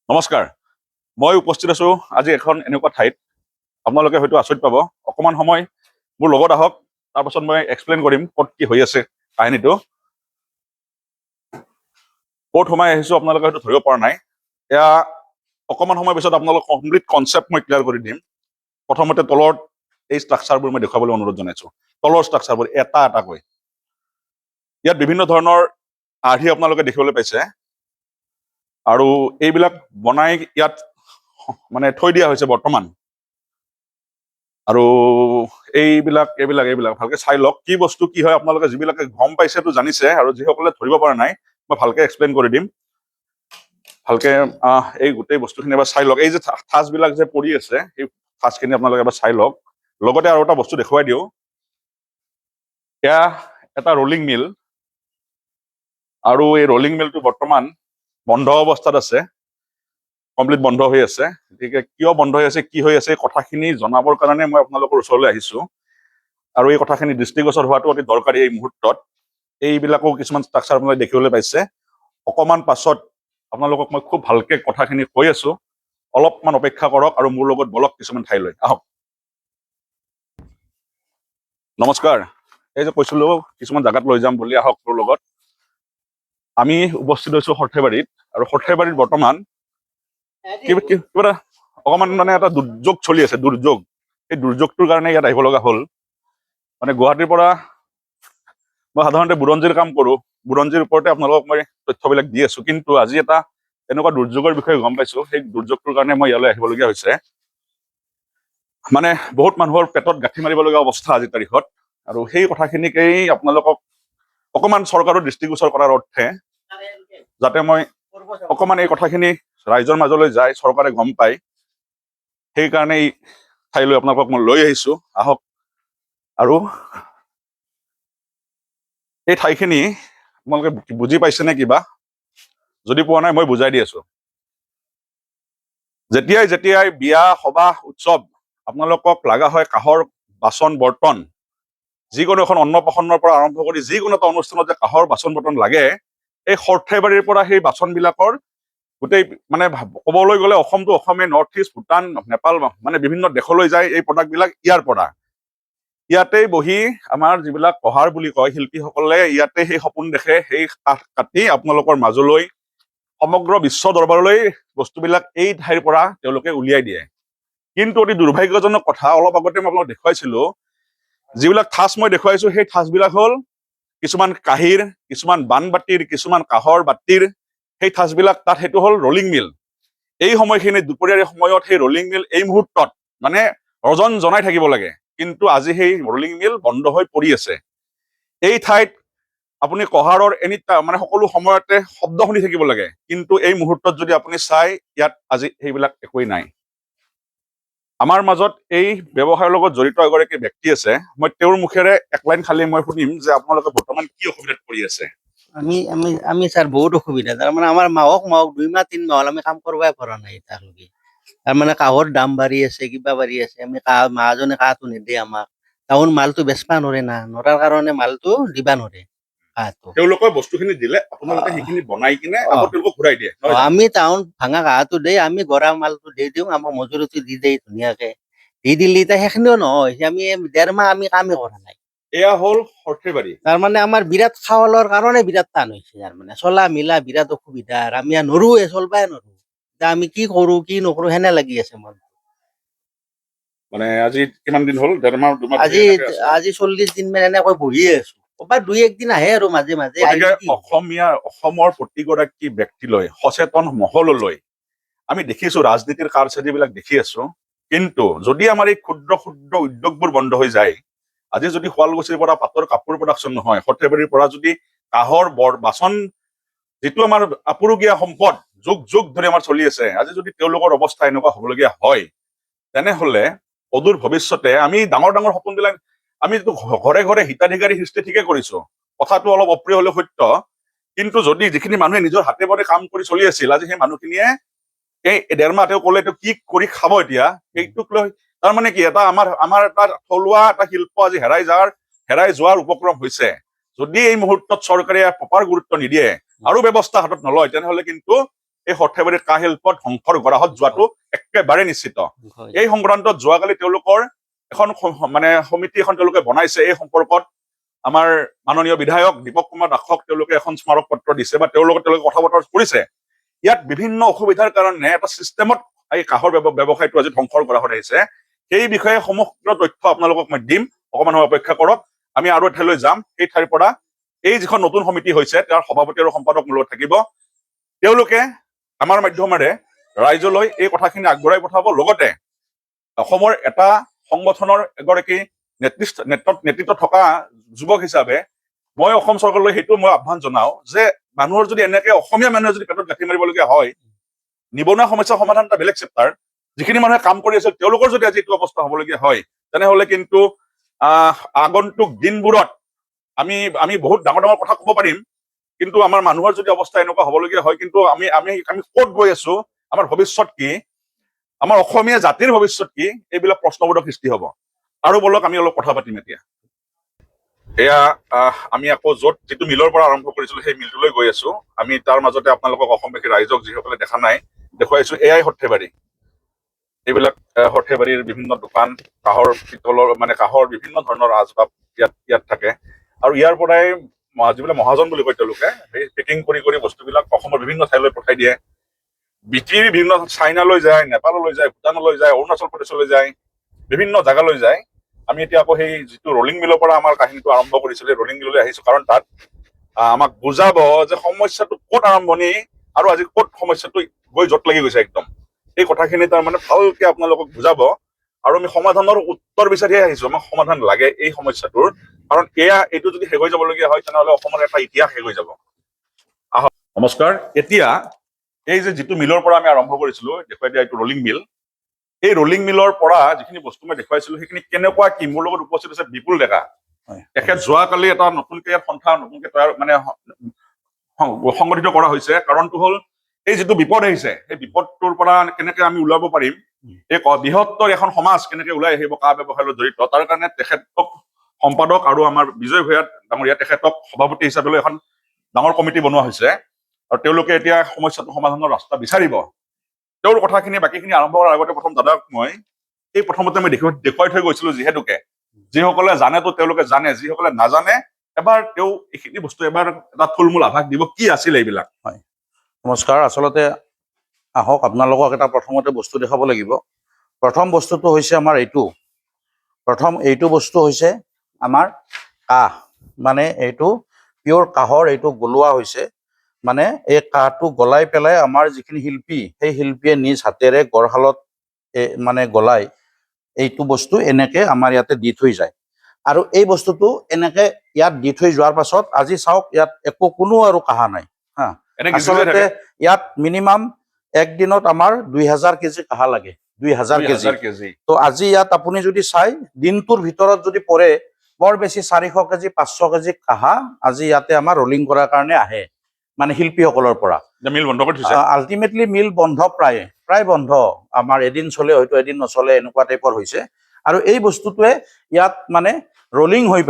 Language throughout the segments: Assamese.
নমস্কাৰ, মই উপস্থিত আছো আজি এখন এনেকুৱা ঠাইত আপোনালোকে হয়তো আচৰিত পাব। অকণমান সময় মোৰ লগত আহক, তাৰপাছত মই এক্সপ্লেইন কৰিম ক'ত কি হৈ আছে কাহিনীটো। ক'ত সোমাই আহিছো আপোনালোকে হয়তো ধৰিব পৰা নাই। এয়া অকণমান সময়ৰ পিছত আপোনালোকক কমপ্লিট কনচেপ্ট মই ক্লিয়াৰ কৰি দিম। প্ৰথমতে তলত এই ষ্ট্ৰাকচাৰবোৰ মই দেখুৱাবলৈ অনুৰোধ জনাইছো। তলৰ ষ্ট্ৰাকচাৰবোৰ এটা এটাকৈ। ইয়াত বিভিন্ন ধৰণৰ আৰ্হি আপোনালোকে দেখিবলৈ পাইছে আৰু এইবিলাক বনাই ইয়াত মানে থৈ দিয়া হৈছে বৰ্তমান। আৰু এইবিলাক ভালকে চাই লওক কি বস্তু কি হয়। আপোনালোকে যিবিলাকে গম পাইছেতো জানিছে, আৰু যিসকলে ধৰিব পৰা নাই মই ভালকে এক্সপ্লেইন কৰি দিম। ভালকে এই গোটেই বস্তুখিনি এবাৰ চাই লওক। এই যে ঠাঁচবিলাক যে পৰি আছে, সেই ঠাঁচখিনি আপোনালোকে এবাৰ চাই লওক। লগতে আৰু এটা বস্তু দেখুৱাই দিওঁ, এয়া এটা ৰলিং মিল, আৰু এই ৰলিং মিলটো বৰ্তমান বন্ধ অৱস্থাত আছে, কমপ্লিট বন্ধ হৈ আছে। গতিকে কিয় বন্ধ হৈ আছে, কি হৈ আছে, কথাখিনি জনাবৰ কাৰণে মই আপোনালোকৰ ওচৰলৈ আহিছো। আৰু এই কথাখিনি দৃষ্টিগোচৰ হোৱাটো অতি দৰকাৰী এই মুহূৰ্তত। এইবিলাকো কিছুমান ষ্ট্ৰাকচাৰ আপোনালোকে দেখিবলৈ পাইছে। অকণমান পাছত আপোনালোকক মই খুব ভালকে কথাখিনি কৈ আছো, অলপমান অপেক্ষা কৰক আৰু মোৰ লগত বলক কিছুমান ঠাইলৈ আহক। নমস্কাৰ, এই যে কৈছিলো কিছুমান জাগাত লৈ যাম বুলি, আহক মোৰ লগত। আমি উপস্থিত হৈছো সৰ্থেবাৰীত, আৰু সৰ্থেবাৰীত বৰ্তমান কিবা এটা অকণমান মানে এটা দুৰ্যোগ চলি আছে, দুৰ্যোগ। এই দুৰ্যোগটোৰ কাৰণে ইয়াত আহিব লগা হ'ল। মানে গুৱাহাটীৰ পৰা মই সাধাৰণতে বুৰঞ্জীৰ কাম কৰো, বুৰঞ্জীৰ ওপৰতে আপোনালোকক মই তথ্যবিলাক দি আছো। কিন্তু আজি এটা এনেকুৱা দুৰ্যোগৰ বিষয়ে গম পাইছো, সেই দুৰ্যোগটোৰ কাৰণে মই ইয়ালৈ আহিবলগীয়া হৈছে। মানে বহুত মানুহৰ পেটত গাঁঠি মাৰিব লগা অৱস্থা আজিৰ তাৰিখত। আৰু সেই কথাখিনিকেই আপোনালোকক অকণমান চৰকাৰৰ দৃষ্টিগোচৰ কৰাৰ অৰ্থে, যাতে মই অকণমান এই কথাখিনি ৰাইজৰ মাজলৈ যায়, চৰকাৰে গম পায়, সেইকাৰণে এই ঠাইলৈ আপোনালোকক মই লৈ আহিছো। আহক। আৰু এই ঠাইখিনি আপোনালোকে বুজি পাইছে নে কিবা? যদি পোৱা নাই মই বুজাই দি আছো। যেতিয়াই বিয়া সবাহ উৎসৱ আপোনালোকক লগা হয় কাঁহৰ বাচন বৰ্তন, যিকোনো এখন অন্নপ্ৰাশনৰ পৰা আৰম্ভ কৰি যিকোনো এটা অনুষ্ঠানত যে কাঁহৰ বাচন বৰ্তন লাগে, এই সৰ্থেবাৰীৰ পৰা সেই বাচনবিলাকৰ গোটেই মানে ক'বলৈ গ'লে অসমটো অসমে, নৰ্থ ইষ্ট, ভূটান, নেপাল, মানে বিভিন্ন দেশলৈ যায় এই প্ৰডাক্টবিলাক ইয়াৰ পৰা। ইয়াতেই বহি আমাৰ যিবিলাক কহাৰ বুলি কয় শিল্পীসকলে, ইয়াতে সেই সপোন দেখে, সেই কাঠ কাটি আপোনালোকৰ মাজলৈ সমগ্ৰ বিশ্ব দৰবাৰলৈ বস্তুবিলাক এই ঠাইৰ পৰা তেওঁলোকে উলিয়াই দিয়ে। কিন্তু অতি দুৰ্ভাগ্যজনক কথা, অলপ আগতে মই আপোনালোকক দেখুৱাইছিলো, যিবিলাক ঠাঁচ মই দেখুৱাইছো সেই ঠাঁচবিলাক হ'ল কিছুমান কাঁহীৰ, কিছুমান বানবাতিৰ, কিছুমান কাঁহৰ বাতিৰ সেই ঠাঁচবিলাক। তাত সেইটো হ'ল ৰলিং মিল। এই সময়খিনি দুপৰীয়াৰ সময়ত সেই ৰলিং মিল এই মুহূৰ্তত মানে ৰজন জনাই থাকিব লাগে, কিন্তু আজি সেই ৰলিং মিল বন্ধ হৈ পৰি আছে। এই ঠাইত আপুনি কহাৰৰ মানে সকলো সময়তে শব্দ শুনি থাকিব লাগে, কিন্তু এই মুহূৰ্তত যদি আপুনি চাই, ইয়াত আজি সেইবিলাক একোৱেই নাই। আমাৰ মাজত এই ব্যৱসায়ৰ লগত জড়িত এগৰাকী ব্যক্তি আছে, মই তেওঁৰ মুখেৰে এক লাইন খালি মই শুনিম যে আপোনালোকে বৰ্তমান কি অসুবিধাত পৰি আছে। আমি স্যাৰ বহুত অসুবিধা। তাৰমানে আমাৰ মাহক 2 মাহ 3 মাহ হল আমি কাম কৰবাই পৰা নাই এতিয়ালৈকে। তাৰমানে কাহৰ দাম বাঢ়ি আছে, কিবা বাঢ়ি আছে। আমি মাহাজনে কাহটো নিদিয়ে আমাক। তাহোন মালটো বেচবা নৰে না, নৰাৰ কাৰণে মালটো দিবা নৰে কাহটো। তেওঁলোকে বস্তুখিনি দিলে আপোনালোকে সেইখিনি বনাই কিনে আকৌ তেওঁলোকক ঘূৰাই দিয়ে। আমি তাহোন ভাঙা কাহটো দেই, আমি গড়া মালটো দি দিওঁ, আমাক মজুৰিটো দি দেই ধুনীয়াকে। দি দিলি এতিয়া সেইখিনিও নহয়, আমি 1.5 মাহ আমি কামেই কৰা নাই। এয়া হ'ল সৰ্থেবাৰী। তাৰমানে আমাৰ বিৰাট খাৱলৰ কাৰণে বিৰাট টান হৈছে। তাৰমানে চলা মিলা বিৰাট অসুবিধা, আৰু আমি নৰোৱে, চলবাই নৰো। এতিয়া আমি কি কৰো কি নকৰো সেনে লাগি আছে মন। মানে আজি কিমান দিন হ'ল? 1.5 মাহ 2 মাহ আজি 40 দিন মান এনেকৈ বহিয়ে আছো। ক'ৰবাত 2-1 দিন আহে আৰু মাজে মাজে। অসমৰ প্ৰতিগৰাকী ব্যক্তিলৈ, সচেতন মহললৈ আমি দেখিছো ৰাজনীতিৰ কাৰচাজিবিলাক দেখি আছো। কিন্তু যদি আমাৰ এই ক্ষুদ্ৰ ক্ষুদ্ৰ উদ্যোগবোৰ বন্ধ হৈ যায়, আজি যদি শুৱালকুছিৰ পৰা পাটৰ কাপোৰ প্ৰডাকশ্যন নহয়, সৰ্থেবাৰীৰ পৰা যদি কাঁহৰ বাচন, যিটো আমাৰ আপুৰুগীয়া সম্পদ যুগ যুগ ধৰি আমাৰ চলি আছে, আজি যদি তেওঁলোকৰ অৱস্থা এনেকুৱা হ'বলগীয়া হয়, তেনেহলে অদূৰ ভৱিষ্যতে আমি ডাঙৰ ডাঙৰ সপোনবিলাক, আমি ঘৰে ঘৰে হিতাধিকাৰী সৃষ্টি ঠিকে কৰিছো, কথাটো অলপ অপ্ৰিয় হলেও সত্য। কিন্তু যদি যিখিনি মানুহে নিজৰ হাতে বৰে কাম কৰি চলি আছিল, আজি সেই মানুহখিনিয়ে এই 1.5 মাহ তেওঁ ক'লে কি কৰি খাব এতিয়া, সেইটোক লৈ তাৰমানে কি এটা আমাৰ এটা থলুৱা এটা শিল্প আজি হেৰাই যোৱাৰ উপক্ৰম হৈছে। যদি এই মুহূৰ্তত চৰকাৰে প্ৰপাৰ গুৰুত্ব নিদিয়ে আৰু ব্যৱস্থা হাতত নলয়, তেনেহলে কিন্তু এই সৰ্থেবাৰীৰ কাঁহ শিল্প ধ্বংসৰ গৰাহত যোৱাটো একেবাৰে নিশ্চিত। হয়। এই সংক্ৰান্তত যোৱাকালি তেওঁলোকৰ এখন মানে সমিতি এখন তেওঁলোকে বনাইছে। এই সম্পৰ্কত আমাৰ মাননীয় বিধায়ক দীপক কুমাৰ দাসক তেওঁলোকে এখন স্মাৰক পত্ৰ দিছে বা তেওঁলোকে কথা বতৰা কৰিছে। ইয়াত বিভিন্ন অসুবিধাৰ কাৰণে এটা চিষ্টেমত এই কাঁহৰ ব্যৱসায়টো আজি ধ্বংসৰ গৰাহত আহিছে। সেই বিষয়ে সমগ্ৰ তথ্য আপোনালোকক মই দিম, অকমান সময় অপেক্ষা কৰক। আমি আৰু এঠাইলৈ যাম, সেই ঠাইৰ পৰা এই যিখন নতুন সমিতি হৈছে তাৰ সভাপতি আৰু সম্পাদক মোৰ লগত থাকিব। তেওঁলোকে আমাৰ মাধ্যমেৰে ৰাইজলৈ এই কথাখিনি আগবঢ়াই পঠাব। লগতে অসমৰ এটা সংগঠনৰ এগৰাকী নেতৃত্ব থকা যুৱক হিচাপে মই অসম চৰকাৰলৈ সেইটো মই আহ্বান জনাও যে মানুহৰ যদি এনেকে অসমীয়া মানুহে যদি পেটত গাঁঠি মাৰিবলগীয়া হয়, নিবনুৱা সমস্যা সমাধান এটা বেলেগ চেপ্টাৰ, যিখিনি মানুহে কাম কৰি আছিল তেওঁলোকৰ যদি আজি এইটো অৱস্থা হবলগীয়া হয়, তেনেহলে কিন্তু আগন্তুক দিনবোৰত আমি বহুত ডাঙৰ ডাঙৰ কথা ক'ব পাৰিম, কিন্তু আমাৰ মানুহৰ যদি অৱস্থা এনেকুৱা হবলগীয়া হয়, কিন্তু আমি ক'ত গৈ আছো, আমাৰ ভৱিষ্যত কি, আমাৰ অসমীয়া জাতিৰ ভৱিষ্যত কি, এইবিলাক প্ৰশ্নবোধক সৃষ্টি হ'ব। আৰু বলক আমি অলপ কথা পাতিম এতিয়া। এয়া আমি আকৌ যিটো মিলৰ পৰা আৰম্ভ কৰিছিলো সেই মিলটোলৈ গৈ আছো। আমি তাৰ মাজতে আপোনালোকক অসমবাসী ৰাইজক যিসকলে দেখা নাই দেখুৱাইছো, এয়াই সৰ্থেবাৰী। এইবিলাক সৰ্থেবাৰীৰ বিভিন্ন দোকান, কাঁহৰ পিতলৰ মানে কাঁহৰ বিভিন্ন ধৰণৰ আচবাব ইয়াত থাকে। আৰু ইয়াৰ পৰাই যিবিলাক মহাজন বুলি কয় তেওঁলোকে সেই পেকিং কৰি বস্তুবিলাক অসমৰ বিভিন্ন ঠাইলৈ পঠাই দিয়ে। বিক্ৰী বিভিন্ন চাইনালৈ যায়, নেপাললৈ যায়, ভূটানলৈ যায়, অৰুণাচল প্ৰদেশলৈ যায়, বিভিন্ন জাগালৈ যায়। আমি এতিয়া আকৌ সেই যিটো ৰলিং মিলৰ পৰা আমাৰ কাহিনীটো আৰম্ভ কৰিছিলো, ৰলিং মিললৈ আহিছো, কাৰণ তাত আমাক বুজাব যে সমস্যাটো ক'ত আৰম্ভণি আৰু আজি ক'ত সমস্যাটো গৈ য'ত লাগি গৈছে একদম। এই কথাখিনি তাৰমানে ভালকে আপোনালোকক বুজাব। আৰু আমি সমাধানৰ উত্তৰ বিচাৰিয়ে আহিছো। আমাক সমাধান লাগে এই সমস্যাটোৰ, কাৰণ এইটো যদি শেষ হৈ যাবলগীয়া হয় তেনেহলে অসমৰ এটা ইতিহাস শেষ হৈ যাব। আহক, নমস্কাৰ। এতিয়া এই যিটো মিলৰ পৰা আমি আৰম্ভ কৰিছিলো, দেখুৱাই দিয়া এইটো ৰলিং মিল, এই ৰলিং মিলৰ পৰা যিখিনি বস্তু মই দেখুৱাইছিলো সেইখিনি কেনেকুৱা কি, মোৰ লগত উপস্থিত আছে বিপুল ডেকা। তেখেত যোৱাকালি এটা নতুনকে সন্থা নতুনকে তৈয়াৰ মানে সংগঠিত কৰা হৈছে। কাৰণটো হ'ল এই যিটো বিপদ আহিছে, সেই বিপদটোৰ পৰা কেনেকে আমি ওলাব পাৰিম, এই বৃহত্তৰ এখন সমাজ কেনেকে ওলাই আহিব কাঁহ ব্যৱসায়ৰ লগত জড়িত, তাৰ কাৰণে তেখেতক সম্পাদক আৰু আমাৰ বিজয় ভূঞা ডাঙৰীয়া তেখেতক সভাপতি হিচাপে লৈ এখন ডাঙৰ কমিটি বনোৱা হৈছে। আৰু তেওঁলোকে এতিয়া সমস্যাটো সমাধানৰ ৰাস্তা বিচাৰিব। তেওঁৰ কথাখিনি বাকীখিনি আৰম্ভ কৰাৰ আগতে প্ৰথম দাদাক মই প্ৰথমতে মই দেখুৱাই থৈ গৈছিলো, যিহেতুকে যিসকলে জানেতো তেওঁলোকে জানে, যিসকলে নাজানে এবাৰ তেওঁ এইখিনি বস্তু এবাৰ এটা থুলমূল আভাস দিব কি আছিল এইবিলাক। হয়, নমস্কাৰ। আচলতে আহক আপোনালোকক এটা প্ৰথমতে বস্তু দেখাব লাগিব। প্ৰথম বস্তুটো হৈছে আমাৰ এইটো বস্তু হৈছে আমাৰ কাঁহ, মানে এইটো পিয়ৰ কাঁহৰ এইটো গলোৱা হৈছে। মানে এই কাঁহটো গলাই পেলাই আমাৰ যিখিনি শিল্পী, সেই শিল্পীয়ে নিজ হাতেৰে গড়শালত মানে গলাই এইটো বস্তু এনেকে আমাৰ ইয়াতে দি থৈ যায়। আৰু এই বস্তুটো এনেকে ইয়াত দি থৈ যোৱাৰ পাছত আজি চাওক ইয়াত কোনো আৰু কাঁহ নাই। আচলতে ইয়াত মিনিমাম একদিনত আমাৰ 2000 কেজি কাঁহ লাগে, 2000 কেজি। তো আজি ইয়াত আপুনি যদি চাই দিনটোৰ ভিতৰত যদি পৰে বৰ বেছি 400 কেজি 500 কেজি কাঁহ আজি ইয়াতে আমাৰ ৰলিং কৰাৰ কাৰণে আহে, মানে শিল্পীসকলৰ পৰা। মিল বন্ধ কৰি থৈছে। আল্টিমেটলি মিল বন্ধ, প্ৰায় বন্ধ। আমাৰ এদিন চলে, হয়তো এদিন নচলে, এনেকুৱা টাইপৰ হৈছে। আৰু এই বস্তুটোৱে ইয়াত মানে ৰলিং হৈ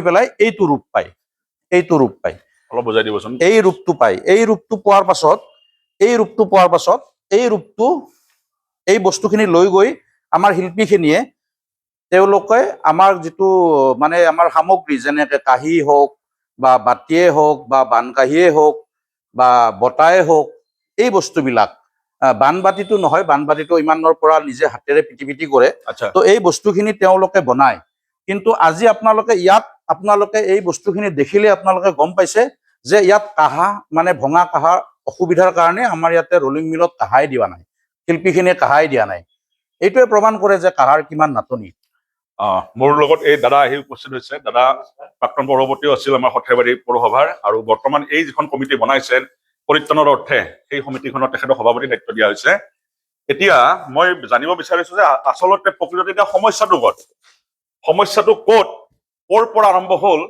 পেলাই এইটো ৰূপ পায়। অলপ বুজাই দিবচোন। এই ৰূপটো পায়। এই ৰূপটো পোৱাৰ পাছত এই বস্তুখিনি লৈ গৈ আমাৰ শিল্পীখিনিয়ে তেওঁলোকে আমাৰ যিটো মানে আমাৰ সামগ্ৰী, যেনেকে কাঁহী হওক বা বাতিয়ে হওক বা বানকাঁহীয়ে হওক বা বটায়ে হওক, এই বস্তুবিলাক, বানবাতিটো নহয়, বানবাতিটো ইমানৰ পৰা নিজে হাতেৰে পিটি কৰে। তো এই বস্তুখিনি তেওঁলোকে বনায়। কিন্তু আজি আপোনালোকে এই বস্তুখিনি দেখিলে আপোনালোকে গম পাইছে যে ইয়াত কাঁহ মানে ভঙা কাঁহৰ অসুবিধাৰ কাৰণে আমাৰ ইয়াতে ৰলিং মিলত কাঁহাই দিয়া নাই, শিল্পীখিনিয়ে কাঁহাই দিয়া নাই। এইটোৱে প্ৰমাণ কৰে যে কাঁহৰ কিমান নাটনি। মোৰ লগত এই দাদা আহি উপস্থিত হৈছে। দাদা প্ৰাক্তন পৌৰপতিও আছিল আমাৰ সৰ্থেবাৰী পৌৰসভাৰ, আৰু বৰ্তমান এই যিখন কমিটি বনাইছে পৰিত্ৰাণৰ অৰ্থে, সেই সমিতিখনত তেখেতক সভাপতি দায়িত্ব দিয়া হৈছে। এতিয়া মই জানিব বিচাৰিছো যে আচলতে প্ৰকৃততে এতিয়া সমস্যাটো ক'ত, ক'ৰ পৰা আৰম্ভ হ'ল,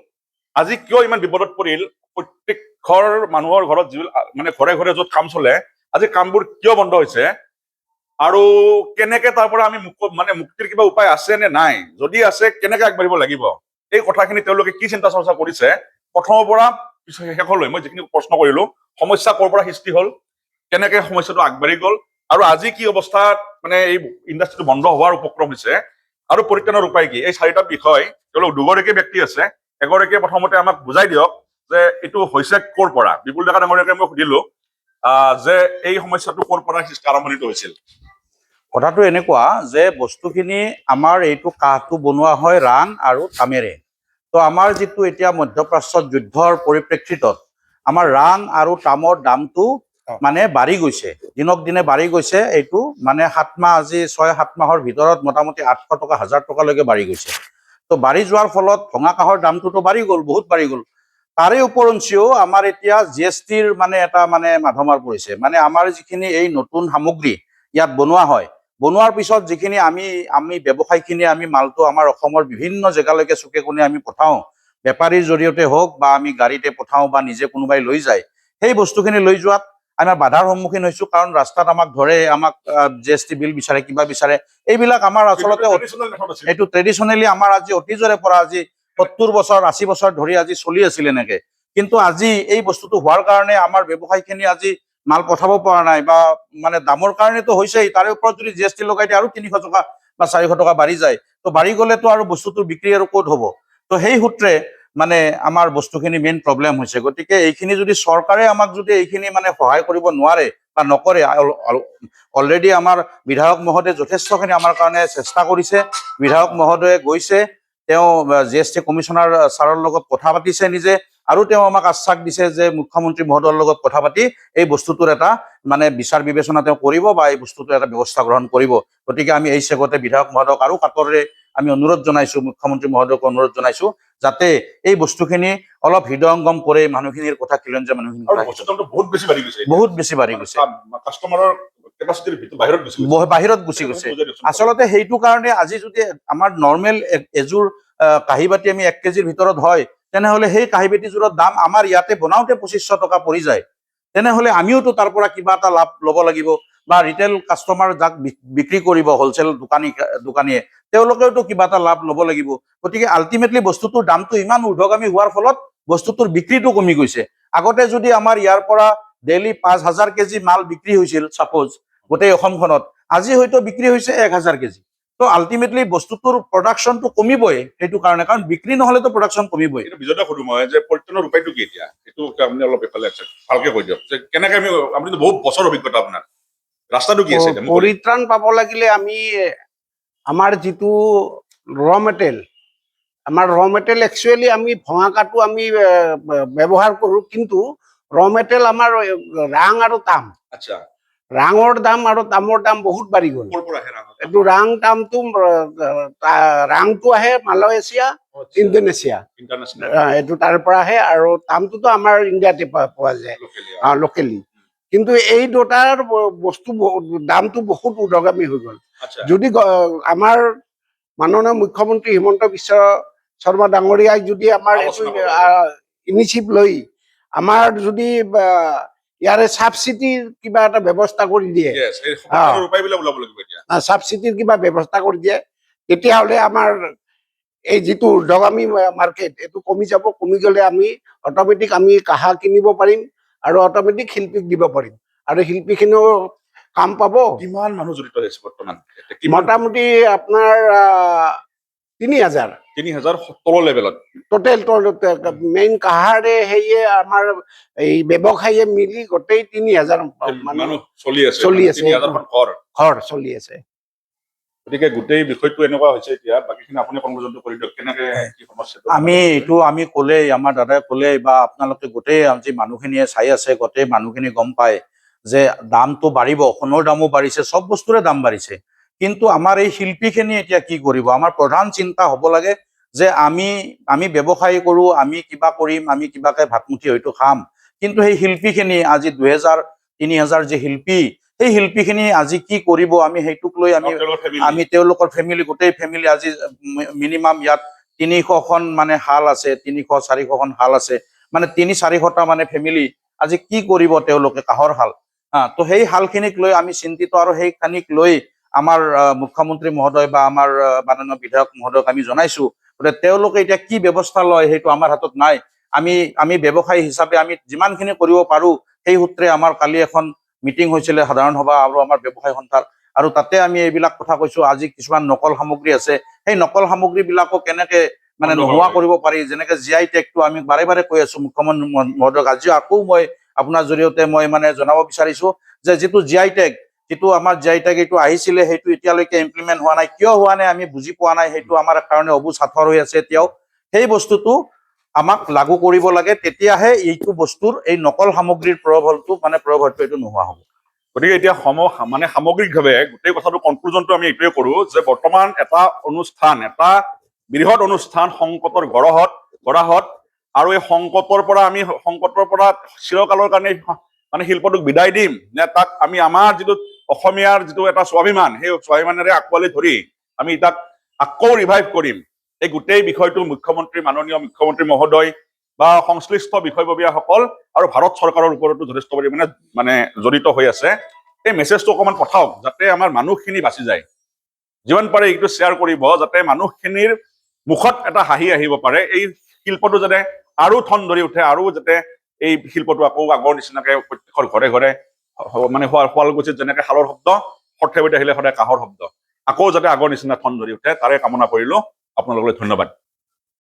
আজি কিয় ইমান বিপদত পৰিল, প্ৰত্যেক মানুহৰ ঘৰত যিবিলাক মানে ঘৰে ঘৰে য'ত কাম চলে, আজি কামবোৰ কিয় বন্ধ হৈছে, আৰু কেনেকে তাৰ পৰা আমি মুক্তিৰ কিবা উপায় আছে নে নাই, যদি আছে কেনেকে আগবাঢ়িব লাগিব, এই কথাখিনি তেওঁলোকে কি চিন্তা চৰ্চা কৰিছে প্ৰথমৰ পৰা শেষলৈ। মই যিখিনি প্ৰশ্ন কৰিলো, সমস্যা ক'ৰ পৰা সৃষ্টি হ'ল, কেনেকে সমস্যাটো আগবাঢ়ি গ'ল আৰু আজি কি অৱস্থাত মানে এই ইণ্ডাষ্ট্ৰিটো বন্ধ হোৱাৰ উপক্ৰম হৈছে আৰু পৰিত্ৰাণৰ উপায় কি, এই চাৰিটা বিষয় তেওঁলোক দুগৰাকী ব্যক্তি আছে। এগৰাকীয়ে প্ৰথমতে আমাক বুজাই দিয়ক যে এইটো হৈছে ক'ৰ পৰা। বিপুল ডেকা ডাঙৰীয়াকে মই সুধিলো যে এই সমস্যাটো ক'ৰ পৰা আৰম্ভণিটো হৈছিল। কথাটো এনেকুৱা যে বস্তুখিনি আমাৰ এইটো কাঠটো বনোৱা হয় ৰাং আৰু তামেৰে। তো আমাৰ যিটো এতিয়া মধ্যপ্ৰাচ্যত যুদ্ধৰ পৰিপ্ৰেক্ষিতত আমাৰ ৰাং আৰু তামৰ দামটো মানে বাঢ়ি গৈছে, দিনক দিনে বাঢ়ি গৈছে। এইটো মানে 7 মাহ, আজি 6-7 মাহৰ ভিতৰত মোটামুটি 800 টকা 1000 টকালৈকে বাঢ়ি গৈছে। তো বাঢ়ি যোৱাৰ ফলত ভঙা কাঠৰ দামটোতো বাঢ়ি গ'ল, বহুত বাঢ়ি গ'ল। তাৰে উপৰঞ্চিও আমাৰ এতিয়া GSTৰ মানে এটা মানে মাধমাৰ পৰিছে। মানে আমাৰ যিখিনি এই নতুন সামগ্ৰী ইয়াত বনোৱা হয়, বনোৱাৰ পিছত যিখিনি আমি ব্যৱসায়ীখিনি আমি মালটো আমাৰ অসমৰ বিভিন্ন জেগালৈকে চুকে কোণে আমি পঠাওঁ, বেপাৰীৰ জৰিয়তে হওক বা আমি গাড়ীতে পঠাওঁ বা নিজে কোনোবাই লৈ যায়, সেই বস্তুখিনি লৈ যোৱাত আমাৰ বাধাৰ সন্মুখীন হৈছোঁ। কাৰণ ৰাস্তাত আমাক ধৰে, আমাক GST বিল বিচাৰে, কিবা বিচাৰে। এইবিলাক আমাৰ আচলতে এইটো ট্ৰেডিশ্যনেলি আমাৰ আজি অতীজৰে পৰা আজি 70 বছৰ 80 বছৰ ধৰি আজি চলি আছিল এনেকে। কিন্তু আজি এই বস্তুটো হোৱাৰ কাৰণে আমাৰ ব্যৱসায়ীখিনি আজি মাল পঠাব পৰা নাই, বা মানে দামৰ কাৰণেতো হৈছেই, তাৰে ওপৰত যদি GST লগাই দিয়ে আৰু 300 টকা বা 400 টকা বাঢ়ি যায়, তো বাঢ়ি গ'লেতো আৰু বস্তুটোৰ বিক্ৰী আৰু ক'ত হ'ব। তো সেই সূত্ৰে মানে আমাৰ বস্তুখিনি মেইন প্ৰব্লেম হৈছে। গতিকে এইখিনি যদি চৰকাৰে আমাক যদি এইখিনি মানে সহায় কৰিব নোৱাৰে বা নকৰে, অলৰেডি আমাৰ বিধায়ক মহোদয়ে যথেষ্টখিনি আমাৰ কাৰণে চেষ্টা কৰিছে। বিধায়ক মহোদয়ে গৈছে, তেওঁ GST কমিশনাৰ ছাৰৰ লগত কথা পাতিছে নিজে, আৰু তেওঁ আমাক আশ্বাস দিছে যে মুখ্যমন্ত্ৰী মহোদয়ৰ লগত কথা পাতি এই বস্তুটোৰ এটা মানে বিচাৰ বিবেচনা তেওঁ কৰিব বা এই বস্তুটোৰ এটা ব্যৱস্থা গ্ৰহণ কৰিব। গতিকে আমি এই চেগতে বিধায়ক মহোদয়ক আৰু কাতৰেৰে আমি অনুৰোধ জনাইছো, মুখ্যমন্ত্ৰী মহোদয়ক অনুৰোধ জনাইছো, যাতে এই বস্তুখিনি অলপ হৃদয়ংগম কৰে, মানুহখিনিৰ কথা খিলঞ্জীয়া মানুহখিনিৰ কথা। বহুত বেছি বাঢ়ি গৈছে, বহুত বেছি বাঢ়ি গৈছে, কাষ্টমাৰৰ কেপাচিটিৰ বাহিৰত গুচি গৈছে। বাহিৰত গুচি গৈছে। আচলতে সেইটো কাৰণে আজি যদি আমাৰ নৰ্মেল এযোৰ কাঁহী বাতি আমি 1 কেজিৰ ভিতৰত হয়, তেনেহ'লে সেই কাঁহী বাতিযোৰৰ দাম আমাৰ ইয়াতে বনাওঁতে 2500 টকা পৰি যায়। তেনেহ'লে আমিওতো তাৰ পৰা কিবা এটা লাভ ল'ব লাগিব, বা ৰিটেইল কাষ্টমাৰ যাক বিক্ৰী কৰিব, হ'লচেল দোকানীয়ে, তেওঁলোকেওতো কিবা এটা লাভ ল'ব লাগিব। গতিকে আল্টিমেটলি বস্তুটোৰ দামটো ইমান ঊৰ্ধ্বগামী হোৱাৰ ফলত বস্তুটোৰ বিক্ৰীটো কমি গৈছে। আগতে যদি আমাৰ ইয়াৰ পৰা ডেইলি 5000 কেজি মাল বিক্ৰী হৈছিল, ছাপ'জ গোটেই অসমখনত, আজি হয়তো বিক্ৰী হৈছে 1000 কেজি। তো আল্টিমেটলি বস্তুটোৰ প্ৰডাকশ্যনটো কমিবই, সেইটো কাৰণে, কাৰণ বিক্ৰী নহ'লেতো প্ৰডাকশ্যন কমিবই। বিজয়তে সুধো মই যে পৰিত্ৰাণৰ উপায়টো কি এতিয়া, সেইটো আপুনি অলপ এইফালে ভালকে কৈ দিয়ক যে কেনেকে আমি, আপুনিতো বহুত বছৰ অভিজ্ঞতা আপোনাৰ, ৰাস্তাটো কি আছে? পৰিত্ৰাণ পাব লাগিলে আমি আমাৰ যিটো আমাৰ ৰ মেটেৰিয়েল একচুৱেলি আমি ভঙা কাঠটো আমি ব্যৱহাৰ কৰোঁ, কিন্তু ৰ মেটেৰিয়েল আমাৰ ৰাং আৰু তাম। আচ্ছা, ৰাঙৰ দাম আৰু তামৰ দাম বহুত বাঢ়ি গ'ল। ক'ৰ পৰা আহে ৰাং? এইটো ৰাংটো আহে মালয়েছিয়া, ইণ্ডোনেছিয়া, ইণ্টাৰনেশ্যনেল, এইটো তাৰ পৰা আহে, আৰু তামটোতো আমাৰ ইণ্ডিয়াতে পোৱা যায় লোকেলি। কিন্তু এই দুটাৰ বস্তু দামটো বহুত ঊৰ্ধ্বগামী হৈ গ'ল। যদি আমাৰ মাননীয় মুখ্যমন্ত্ৰী হিমন্ত বিশ্ব শৰ্মা ডাঙৰীয়াই যদি আমাৰ এইটো ইনিচিয়েটিভ লৈ আমাৰ যদি ইয়াৰে ছাবচিডিৰ কিবা এটা ব্যৱস্থা কৰি দিয়ে, ছাবচিডিৰ কিবা ব্যৱস্থা কৰি দিয়ে, তেতিয়াহ'লে আমাৰ এই যিটো ঊৰ্ধ্বগামী মাৰ্কেট, এইটো কমি যাব। কমি গ'লে আমি অট'মেটিক আমি কাঁহা কিনিব পাৰিম আৰু অট'মেটিক শিল্পীক দিব পাৰিম, আৰু শিল্পীখিনিও কাম পাব। কিমান মানুহ জড়িত হৈছে বৰ্তমান? মোটামুটি আপোনাৰ 3000 তলৰ লেভেলত টোটেল মেইন কাহাৰে সেয়ে আমাৰ এই ব্যৱসায়ীয়ে মিলি গোটেই 3000 মানুহ চলি আছে, ঘৰ চলি আছে। গতিকে গোটেই বিষয়টো এনেকুৱা হৈছে এতিয়া, বাকীখিনি আপুনি সংযোজন কৰি দিয়ক, কেনেকে কি সমস্যা। আমি ক'লেই, আমাৰ দাদাই ক'লেই, বা আপোনালোকে গোটেই আজি মানুহখিনিয়ে চাই আছে, গোটেই মানুহখিনি গম পায় যে দামটো বাঢ়িব, সোণৰ দামো বাঢ়িছে, চব বস্তুৰে দাম বাঢ়িছে। কিন্তু আমাৰ এই শিল্পীখিনি এতিয়া কি কৰিব? আমাৰ প্ৰধান চিন্তা হ'ব লাগে যে আমি ব্যৱসায় কৰোঁ, আমি কিবা কৰিম, আমি কিবাকে ভাতমুঠি হয়তো খাম, কিন্তু সেই শিল্পীখিনি আজি 2000-3000 যে শিল্পী, সেই শিল্পীখিনি আজি কি কৰিব? আমি সেইটোক লৈ আমি তেওঁলোকৰ ফেমিলি, গোটেই ফেমিলি, আজি মিনিমাম ইয়াত 300খন মানে শাল আছে, 300-400খন শাল আছে, মানে 300-400টা মানে ফেমিলি, আজি কি কৰিব তেওঁলোকে? কাঁহৰ শাল, তো সেই শালখিনিক লৈ আমি চিন্তিত, আৰু সেইখিনিক লৈ আমাৰ মুখ্যমন্ত্ৰী মহোদয় বা আমাৰ মাননীয় বিধায়ক মহোদয়ক আমি জনাইছো। গতিকে তেওঁলোকে এতিয়া কি ব্যৱস্থা লয় সেইটো আমাৰ হাতত নাই। আমি ব্যৱসায়ী হিচাপে আমি যিমানখিনি কৰিব পাৰো, সেই সূত্ৰে আমাৰ কালি এখন মিটিং হৈছিলে সাধাৰণ সভা আৰু আমাৰ ব্যৱসায় সন্থাৰ, আৰু তাতে আমি এইবিলাক কথা কৈছো। আজি কিছুমান নকল সামগ্ৰী আছে, সেই নকল সামগ্ৰীবিলাকো কেনেকে মানে বন্ধ নোহোৱা কৰিব কৰিব পাৰি। যেনেকে GI টেগটো আমি বাৰে বাৰে কৈ আছো মুখ্যমন্ত্ৰী মহোদয়ক, আজি আকৌ মই আপোনাৰ জৰিয়তে মই মানে জনাব বিচাৰিছো যে যিটো GI টেগ, যিটো আমাৰ GI টেগ এইটো আহিছিলে, সেইটো এতিয়ালৈকে ইমপ্লিমেণ্ট হোৱা নাই। কিয় হোৱা নাই আমি বুজি পোৱা নাই, সেইটো আমাৰ কাৰণে অবুজ সাঁথৰ হৈ আছে এতিয়াও। সেই বস্তুটো আমাক লাগু কৰিব লাগে, তেতিয়াহে এইটো বস্তুৰ এই নকল সামগ্ৰীৰ প্ৰভাৱটো এইটো নোহোৱা হ'ব। গতিকে এতিয়া মানে সামগ্ৰিকভাৱে গোটেই কথাটো কনক্লুজনটো আমি এইটোৱে কৰো যে বৰ্তমান এটা অনুষ্ঠান, এটা বৃহৎ অনুষ্ঠান সংকটৰ গৰাহত, আৰু এই সংকটৰ পৰা চিৰকালৰ কাৰণে মানে শিল্পটোক বিদায় দিম, নে তাক আমি আমাৰ যিটো অসমীয়াৰ যিটো এটা স্বাভিমান, সেই স্বাভিমানেৰে আঁকোৱালি ধৰি আমি তাক আকৌ ৰিভাইভ কৰিম। এই গোটেই বিষয়টো মাননীয় মুখ্যমন্ত্ৰী মহোদয় বা সংশ্লিষ্ট বিষয়ববীয়াসকল আৰু ভাৰত চৰকাৰৰ ওপৰতো যথেষ্ট পৰিমাণে মানে জড়িত হৈ আছে। এই মেছেজটো অকণমান পঠাওক, যাতে আমাৰ মানুহখিনি বাচি যায়। যিমান পাৰে এইটো শ্বেয়াৰ কৰিব, যাতে মানুহখিনিৰ মুখত এটা হাঁহি আহিব পাৰে, এই শিল্পটো যাতে আৰু ঠন ধৰি উঠে, আৰু যাতে এই শিল্পটো আকৌ আগৰ নিচিনাকে প্ৰত্যেকৰ ঘৰে ঘৰে মানে শুৱালকুছিত যেনেকে শালৰ শব্দ, সৰ্থেবাৰীত আহিলে সদায় কাঁহৰ শব্দ, আকৌ যাতে আগৰ নিচিনা ঠন ধৰি উঠে, তাৰে কামনা কৰিলো। আপোনালোকলৈ ধন্যবাদ।